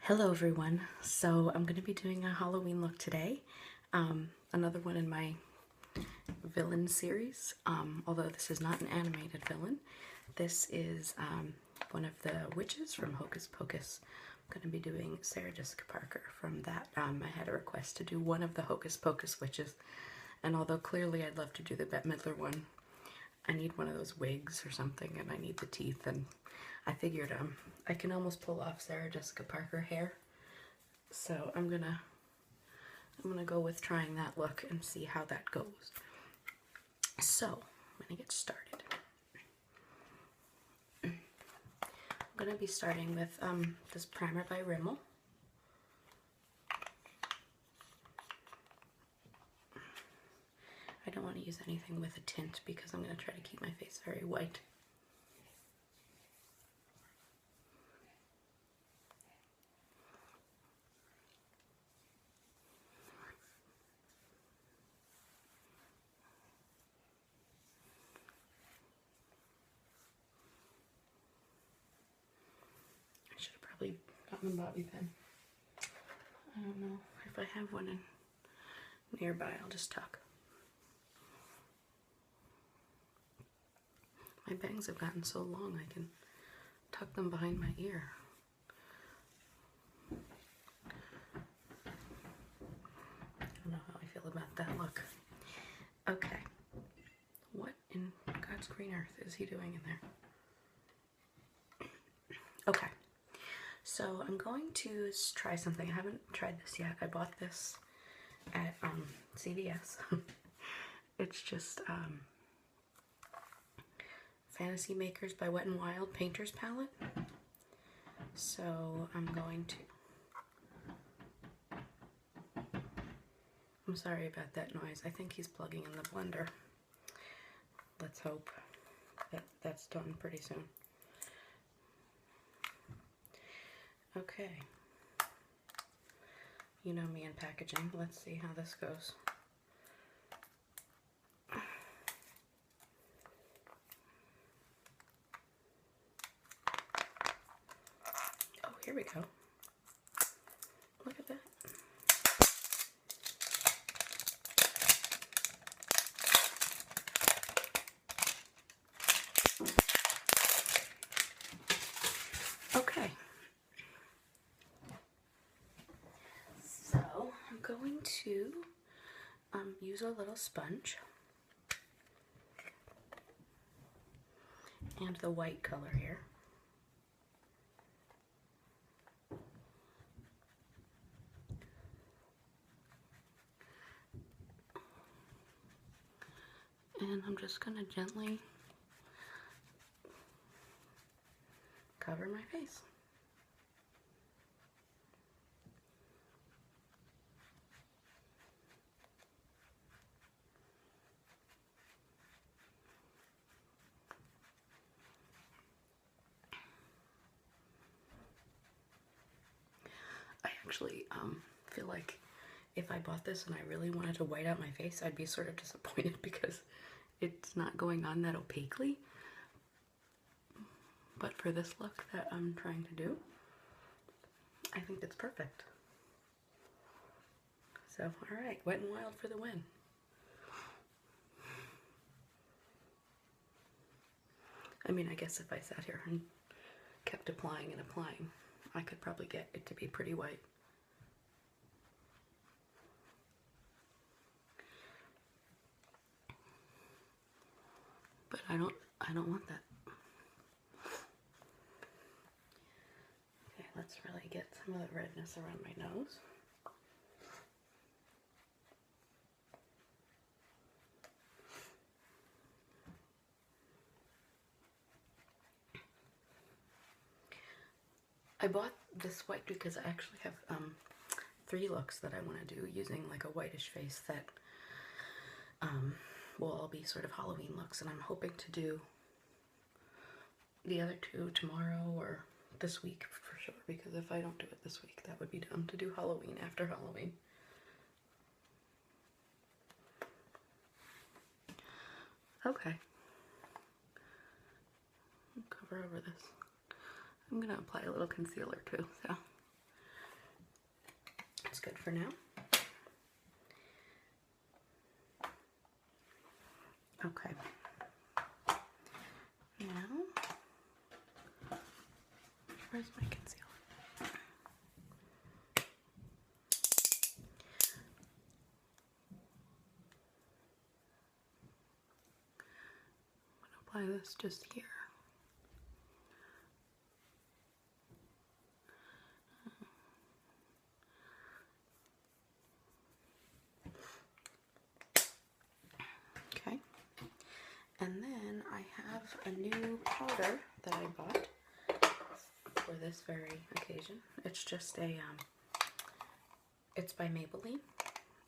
Hello everyone. So I'm going to be doing a Halloween look today. Another one in my villain series. Although this is not an animated villain. This is one of the witches from Hocus Pocus. I'm going to be doing Sarah Jessica Parker from that. I had a request to do one of the Hocus Pocus witches. And although clearly I'd love to do the Bette Midler one, I need one of those wigs or something, and I need the teeth, and I figured I can almost pull off Sarah Jessica Parker hair, so I'm gonna go with trying that look and see how that goes. So I'm gonna get started. I'm gonna be starting with this primer by Rimmel. I don't want to use anything with a tint because I'm going to try to keep my face very white. I should have probably gotten a bobby pin. I don't know if I have one nearby. I'll just tuck. My bangs have gotten so long I can tuck them behind my ear. I don't know how I feel about that look. Okay. What in God's green earth is he doing in there? Okay. So I'm going to try something. I haven't tried this yet. I bought this at CVS. It's just Fantasy Makers by Wet n Wild Painter's Palette. So I'm going to... I'm sorry about that noise. I think he's plugging in the blender. Let's hope that that's done pretty soon. Okay. You know me and packaging. Let's see how this goes. Oh, here we go. Look at that. Okay. So I'm going to use a little sponge and the white color here. And I'm just going to gently cover my face. I actually feel like if I bought this and I really wanted to white out my face, I'd be sort of disappointed because it's not going on that opaquely. But for this look that I'm trying to do, I think it's perfect. So, alright, Wet n Wild for the win. I mean, I guess if I sat here and kept applying and applying, I could probably get it to be pretty white. But I don't want that. Okay, let's really get some of the redness around my nose. I bought this white because I actually have 3 looks that I want to do using like a whitish face that will all be sort of Halloween looks, and I'm hoping to do the other 2 tomorrow or this week for sure, because if I don't do it this week, that would be dumb to do Halloween after Halloween. Okay. Cover over this. I'm going to apply a little concealer too, so for now. Okay. Now, where's my concealer? I'm going to apply this just here. Okay. And then I have a new powder that I bought for this very occasion. It's just a, it's by Maybelline.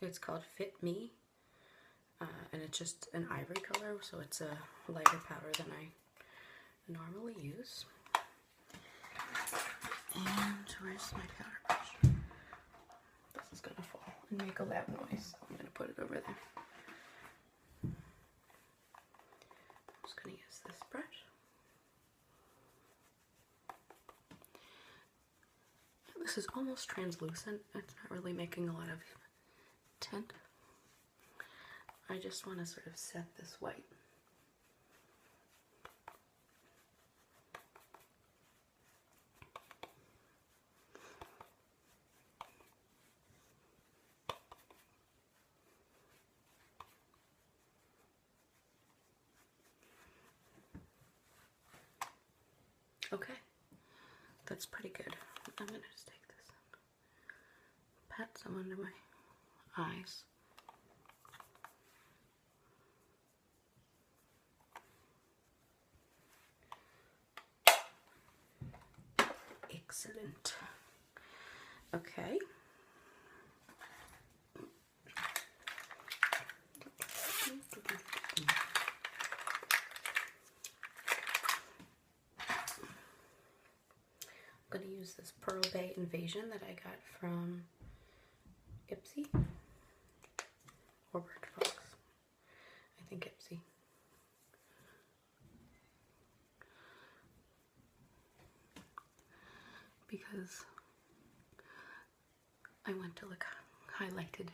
It's called Fit Me. And it's just an ivory color, so it's a lighter powder than I normally use. And where's my powder brush? This is gonna fall and make a loud noise, so I'm gonna put it over there. I'm just gonna use this brush. This is almost translucent. It's not really making a lot of tint. I just want to sort of set this white. Okay, that's pretty good. I'm going to just take this and pat some under my eyes. Excellent. Okay. I'm going to use this Pearl Bay Invasion that I got from Ipsy or Birchbox. I think Ipsy. Because I went to look highlighted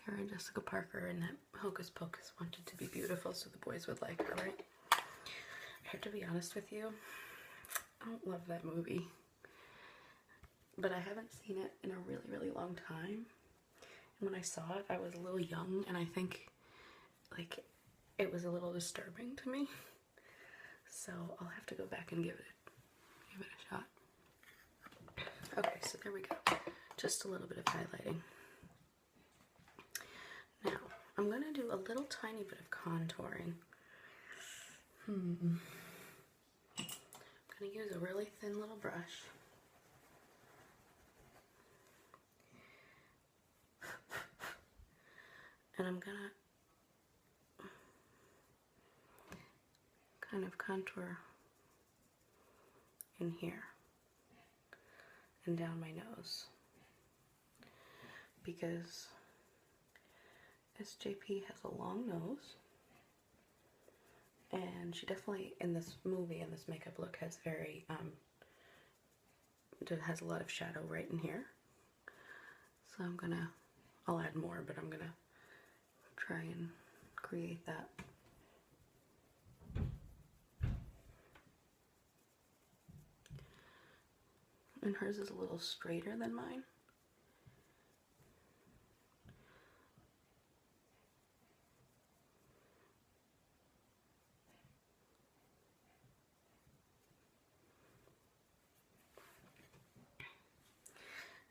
Sarah Jessica Parker, and that Hocus Pocus wanted to be beautiful so the boys would like her, right? I have to be honest with you, I don't love that movie, but I haven't seen it in a really, really long time. And when I saw it, I was a little young, and I think, like, it was a little disturbing to me. So I'll have to go back and give it a shot. Okay, so there we go. Just a little bit of highlighting. Now, I'm going to do a little tiny bit of contouring. I'm going to use a really thin little brush. And I'm going to kind of contour in here and down my nose, because SJP has a long nose, and she definitely, in this movie, in this makeup look, has very, has a lot of shadow right in here. So I'll add more, but I'm gonna try and create that. And hers is a little straighter than mine.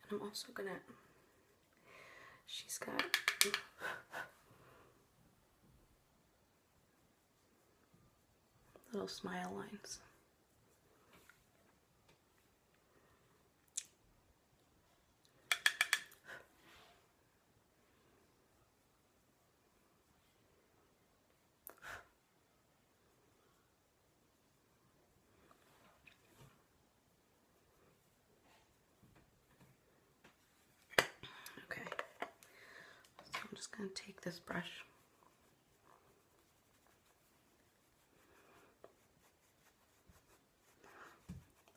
And I'm also gonna, she's got little smile lines. I'm just going to take this brush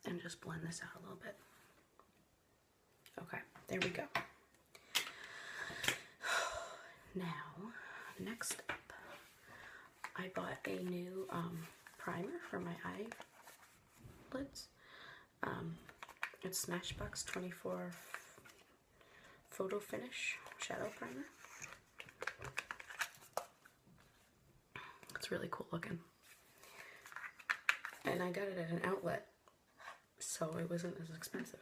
and just blend this out a little bit. Okay. there we go. Now, next up, I bought a new primer for my eyelids. It's Smashbox 24 Photo Finish Shadow Primer. It's really cool looking. And I got it at an outlet, so it wasn't as expensive.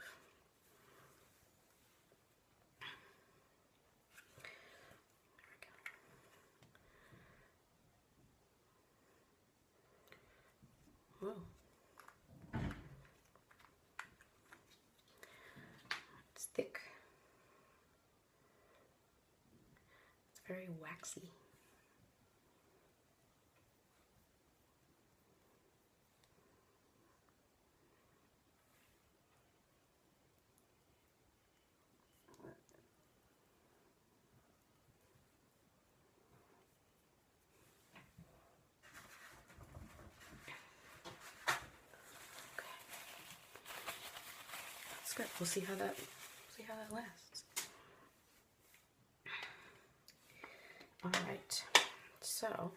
Whoa. It's thick. It's very waxy. Good. We'll see how that lasts. All right. So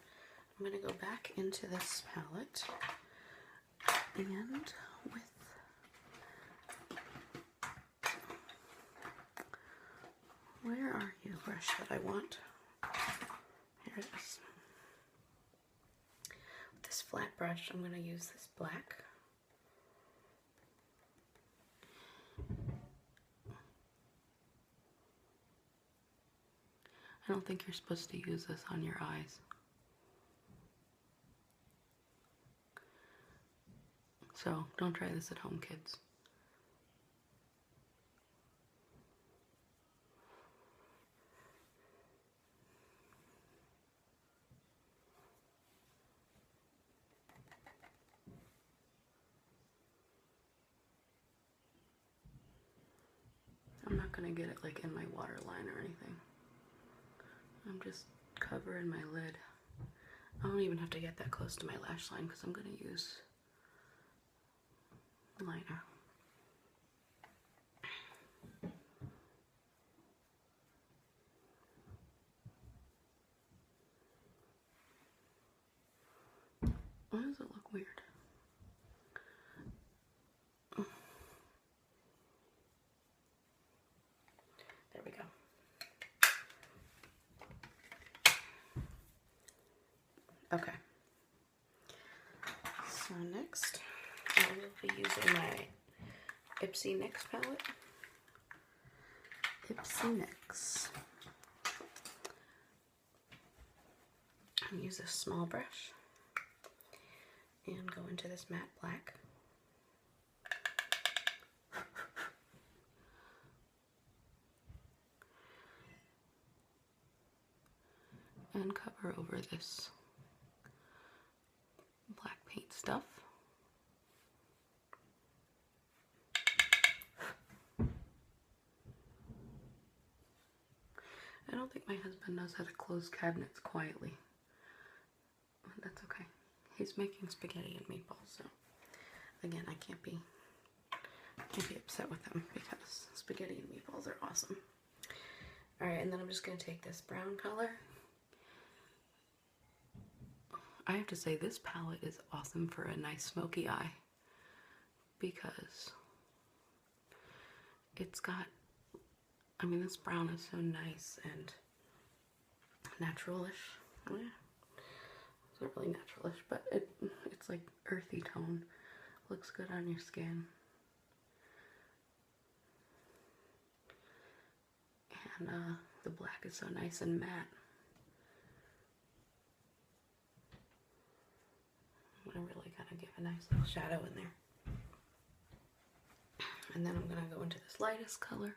I'm gonna go back into this palette and with where are you, brush that I want? Here it is. With this flat brush, I'm gonna use this black. I don't think you're supposed to use this on your eyes. So don't try this at home, kids. I'm not gonna get it like in my waterline or anything. I'm just covering my lid. I don't even have to get that close to my lash line because I'm going to use liner. Why does it look weird? There we go. Okay, so next I will be using my Ipsy NYX palette. Ipsy NYX. And use a small brush and go into this matte black. And cover over this black paint stuff. I don't think my husband knows how to close cabinets quietly. But that's okay. He's making spaghetti and meatballs, so again, I can't be upset with him because spaghetti and meatballs are awesome. Alright, and then I'm just going to take this brown color. I have to say this palette is awesome for a nice smoky eye because it's got, I mean, this brown is so nice and natural-ish. Oh, yeah. It's not really natural-ish, but it's like earthy tone. Looks good on your skin. And the black is so nice and matte. I really gotta give a nice little shadow in there. And then I'm gonna go into this lightest color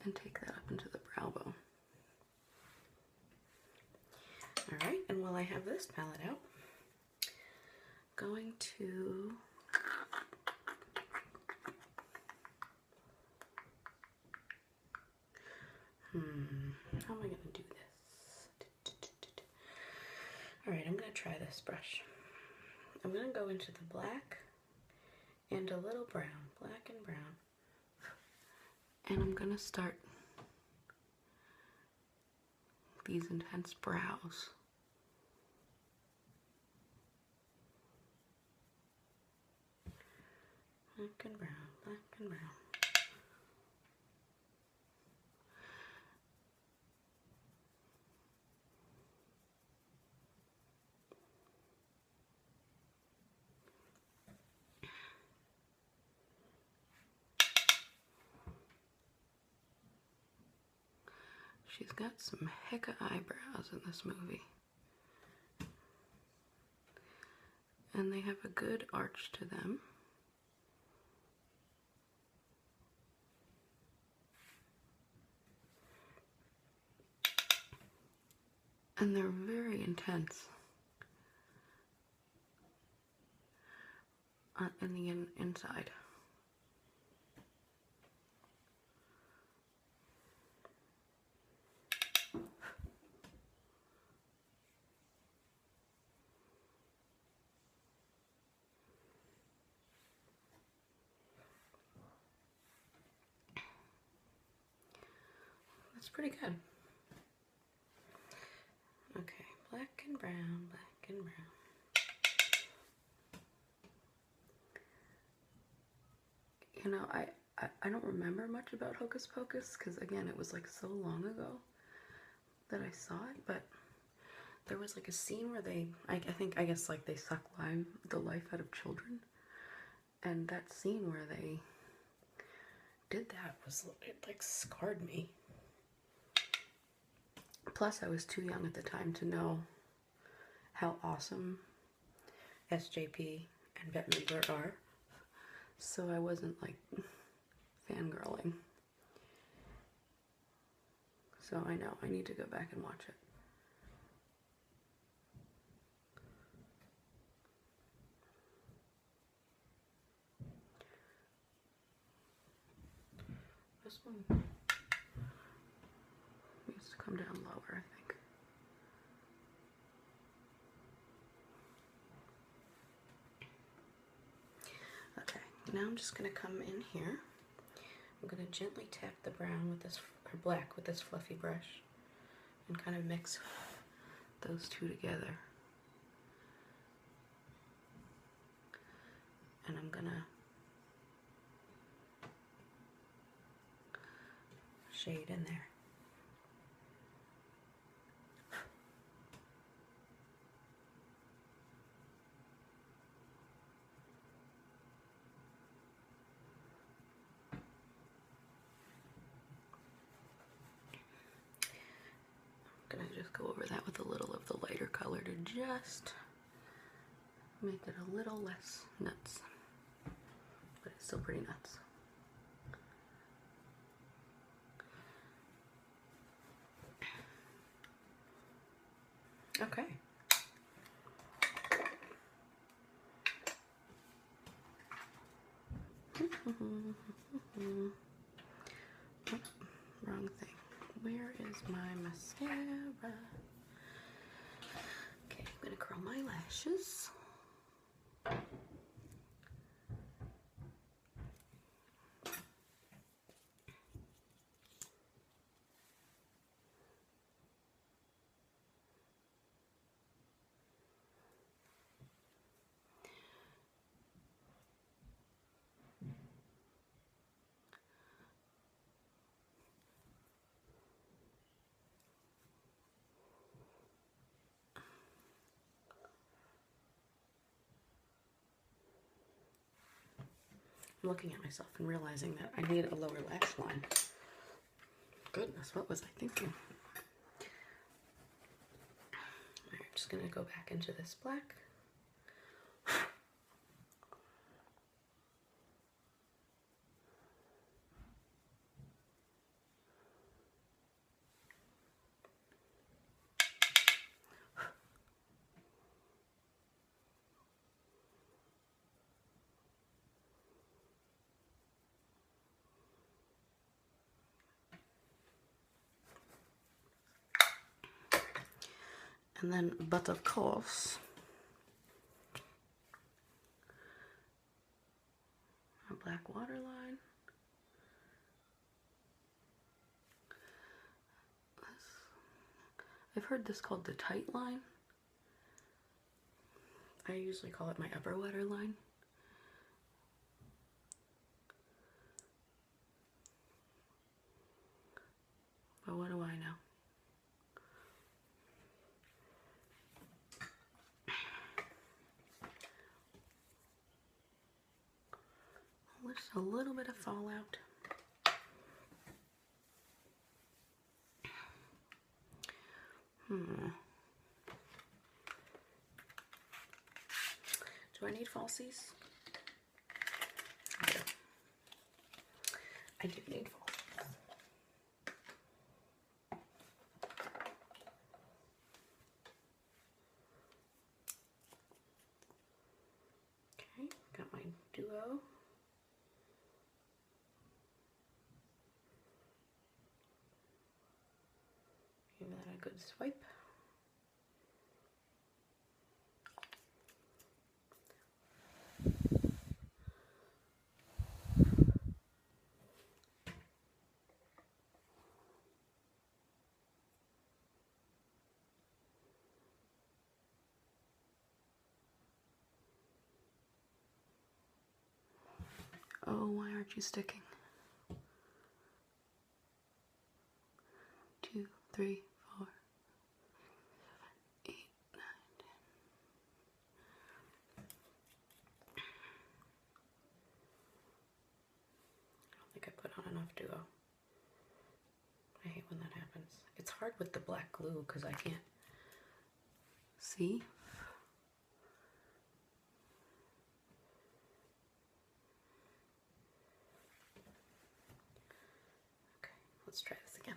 and take that up into the brow bone. Alright, and while I have this palette out, I'm going to how am I gonna do this? Alright, I'm gonna try this brush. I'm gonna go into the black and a little brown, black and brown. And I'm gonna start these intense brows. Black and brown, black and brown. She's got some hecka eyebrows in this movie. And they have a good arch to them. And they're very intense in the inside. That's pretty good. Okay, black and brown, black and brown. You know, I don't remember much about Hocus Pocus because, again, it was like so long ago that I saw it, but there was like a scene where they, I guess like they suck the life out of children, and that scene where they did that it like scarred me. Plus, I was too young at the time to know how awesome SJP and Bette Midler are, so I wasn't like fangirling. So I know I need to go back and watch it. This one needs to come down lower, I think. Okay, now I'm just going to come in here. I'm going to gently tap the brown with this, or black with this fluffy brush, and kind of mix those two together. And I'm going to shade in there. I'm gonna just go over that with a little of the lighter color to just make it a little less nuts, but it's still pretty nuts. Okay. Oh, wrong thing. Where is my mascara? Okay, I'm gonna curl my lashes. I'm looking at myself and realizing that I need a lower lash line. Goodness, what was I thinking? Alright, I'm just gonna go back into this black. And then, but of course, black waterline. I've heard this called the tight line. I usually call it my upper waterline. But what do I know? Just a little bit of fallout. Do I need falsies? I do need falsies. Okay, got my duo. Give that a good swipe. Oh, why aren't you sticking? 2, 3, 4, 7, 8, 9, 10. I don't think I put on enough duo. I hate when that happens. It's hard with the black glue because I can't see. Okay, let's try this again.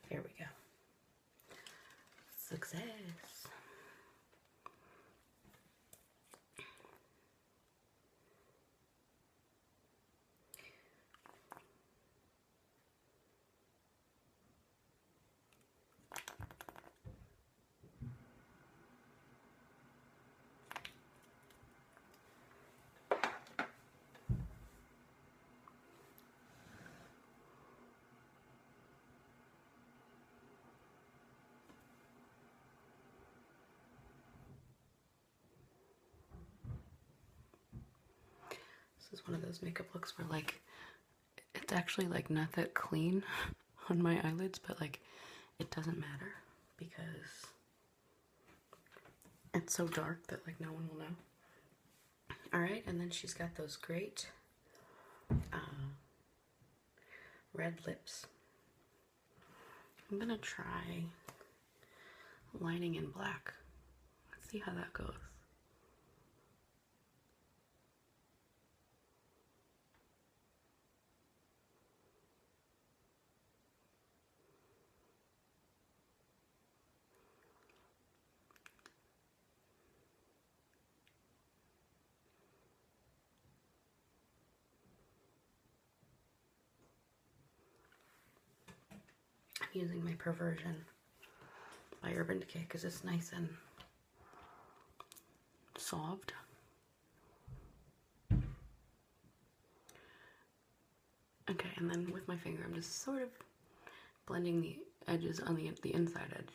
There we go. Success. This is one of those makeup looks where like it's actually like not that clean on my eyelids, but like it doesn't matter because it's so dark that like no one will know. Alright, and then she's got those great red lips. I'm gonna try lining in black. Let's see how that goes. I'm using my Perversion by Urban Decay because it's nice and soft. Okay, and then with my finger, I'm just sort of blending the edges on the inside edge.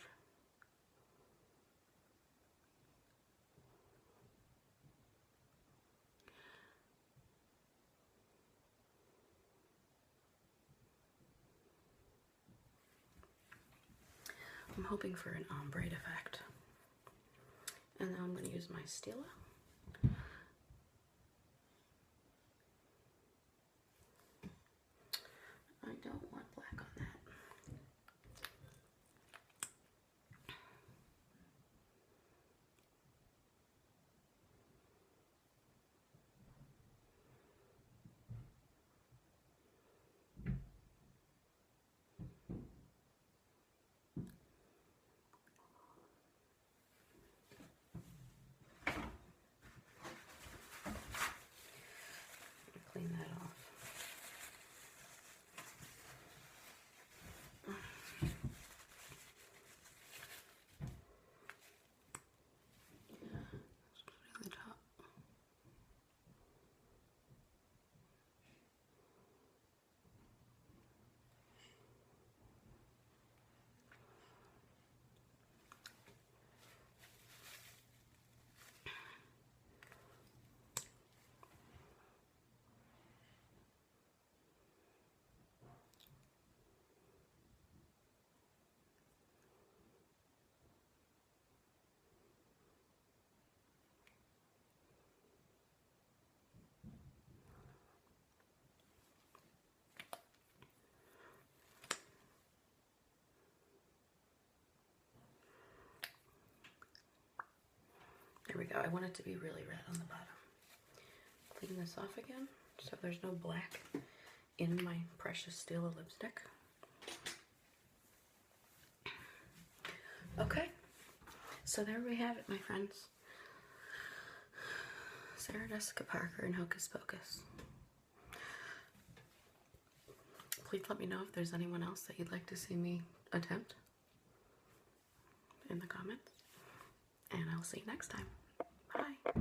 I'm hoping for an ombre effect. And now I'm going to use my Stila. I don't want black on that. There we go. I want it to be really red on the bottom. Clean this off again so there's no black in my precious steel lipstick. Okay, so there we have it, my friends. Sarah Jessica Parker and Hocus Pocus. Please let me know if there's anyone else that you'd like to see me attempt in the comments. And I'll see you next time. Bye.